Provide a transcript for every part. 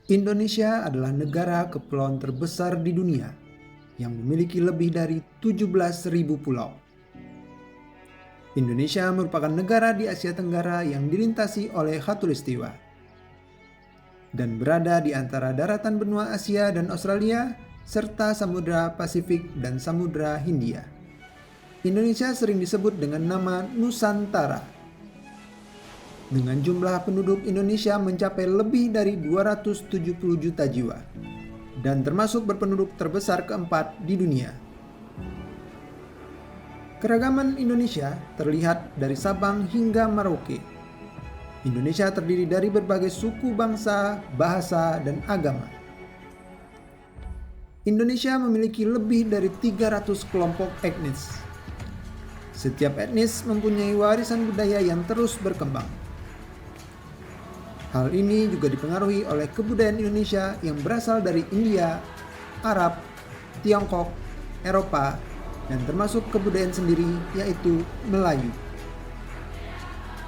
Indonesia adalah negara kepulauan terbesar di dunia yang memiliki lebih dari 17.000 pulau. Indonesia merupakan negara di Asia Tenggara yang dilintasi oleh khatulistiwa dan berada di antara daratan benua Asia dan Australia serta Samudra Pasifik dan Samudra Hindia. Indonesia sering disebut dengan nama Nusantara. Dengan jumlah penduduk Indonesia mencapai lebih dari 270 juta jiwa dan termasuk berpenduduk terbesar keempat di dunia. Keragaman Indonesia terlihat dari Sabang hingga Merauke. Indonesia terdiri dari berbagai suku bangsa, bahasa, dan agama. Indonesia memiliki lebih dari 300 kelompok etnis. Setiap etnis mempunyai warisan budaya yang terus berkembang. Hal ini juga dipengaruhi oleh kebudayaan Indonesia yang berasal dari India, Arab, Tiongkok, Eropa, dan termasuk kebudayaan sendiri yaitu Melayu.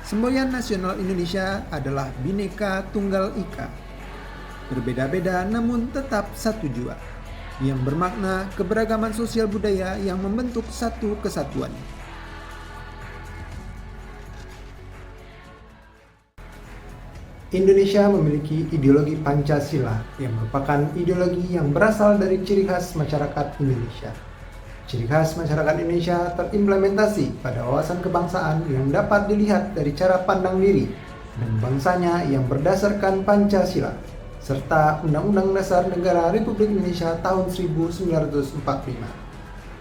Semboyan nasional Indonesia adalah Bhinneka Tunggal Ika. Berbeda-beda namun tetap satu jua, yang bermakna keberagaman sosial budaya yang membentuk satu kesatuan. Indonesia memiliki ideologi Pancasila yang merupakan ideologi yang berasal dari ciri khas masyarakat Indonesia. Ciri khas masyarakat Indonesia terimplementasi pada wawasan kebangsaan yang dapat dilihat dari cara pandang diri dan bangsanya yang berdasarkan Pancasila, serta Undang-Undang Dasar Negara Republik Indonesia tahun 1945.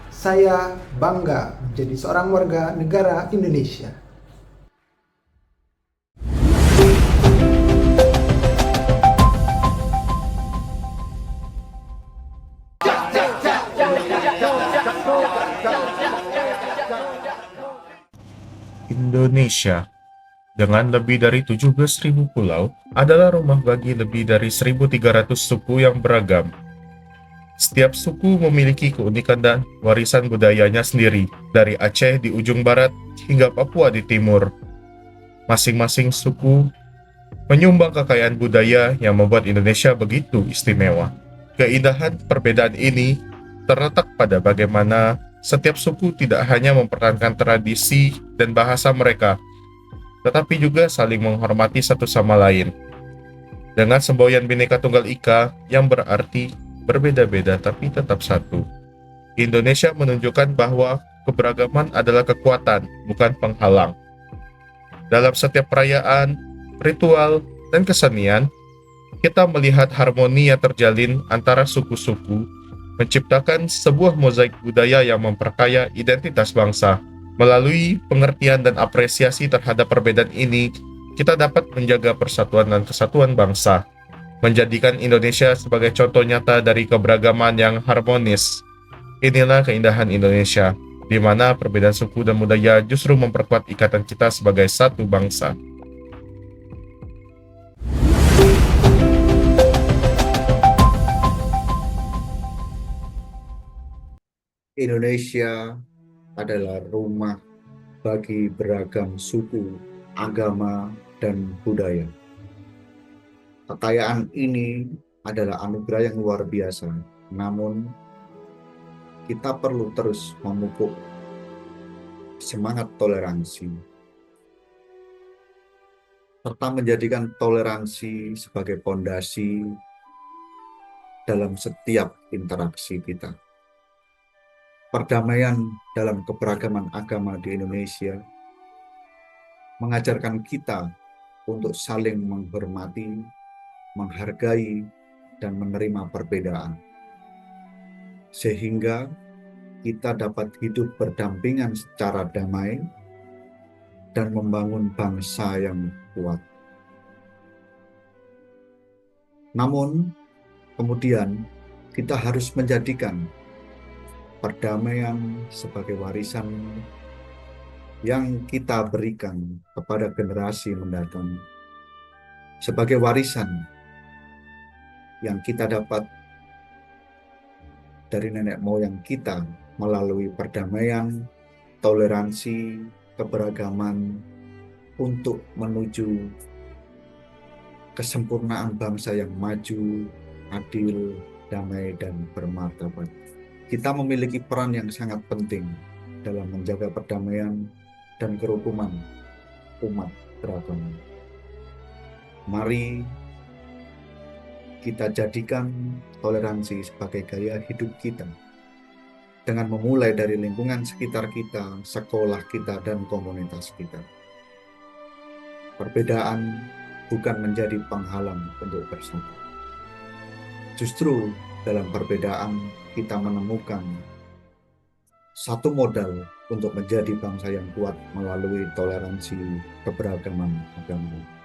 Saya bangga menjadi seorang warga negara Indonesia. Indonesia, dengan lebih dari 17.000 pulau, adalah rumah bagi lebih dari 1.300 suku yang beragam. Setiap suku memiliki keunikan dan warisan budayanya sendiri, dari Aceh di ujung barat hingga Papua di timur. Masing-masing suku menyumbang kekayaan budaya yang membuat Indonesia begitu istimewa. Keindahan perbedaan ini terletak pada bagaimana setiap suku tidak hanya mempertahankan tradisi dan bahasa mereka, tetapi juga saling menghormati satu sama lain. Dengan semboyan Bhinneka Tunggal Ika yang berarti berbeda-beda tapi tetap satu, Indonesia menunjukkan bahwa keberagaman adalah kekuatan, bukan penghalang. Dalam setiap perayaan, ritual, dan kesenian, kita melihat harmoni yang terjalin antara suku-suku, menciptakan sebuah mozaik budaya yang memperkaya identitas bangsa. Melalui pengertian dan apresiasi terhadap perbedaan ini, kita dapat menjaga persatuan dan kesatuan bangsa, menjadikan Indonesia sebagai contoh nyata dari keberagaman yang harmonis. Inilah keindahan Indonesia, di mana perbedaan suku dan budaya justru memperkuat ikatan kita sebagai satu bangsa. Indonesia adalah rumah bagi beragam suku, agama, dan budaya. Kekayaan ini adalah anugerah yang luar biasa, namun kita perlu terus memupuk semangat toleransi, serta menjadikan toleransi sebagai fondasi dalam setiap interaksi kita. Perdamaian dalam keberagaman agama di Indonesia mengajarkan kita untuk saling menghormati, menghargai, dan menerima perbedaan, sehingga kita dapat hidup berdampingan secara damai dan membangun bangsa yang kuat. Namun, kemudian kita harus menjadikan perdamaian sebagai warisan yang kita berikan kepada generasi mendatang, sebagai warisan yang kita dapat dari nenek moyang kita melalui perdamaian, toleransi, keberagaman untuk menuju kesempurnaan bangsa yang maju, adil, damai, dan bermartabat. Kita memiliki peran yang sangat penting dalam menjaga perdamaian dan kerukunan umat beragama. Mari kita jadikan toleransi sebagai gaya hidup kita dengan memulai dari lingkungan sekitar kita, sekolah kita, dan komunitas kita. Perbedaan bukan menjadi penghalang untuk bersatu. Justru dalam perbedaan kita menemukan satu modal untuk menjadi bangsa yang kuat melalui toleransi keberagaman agama.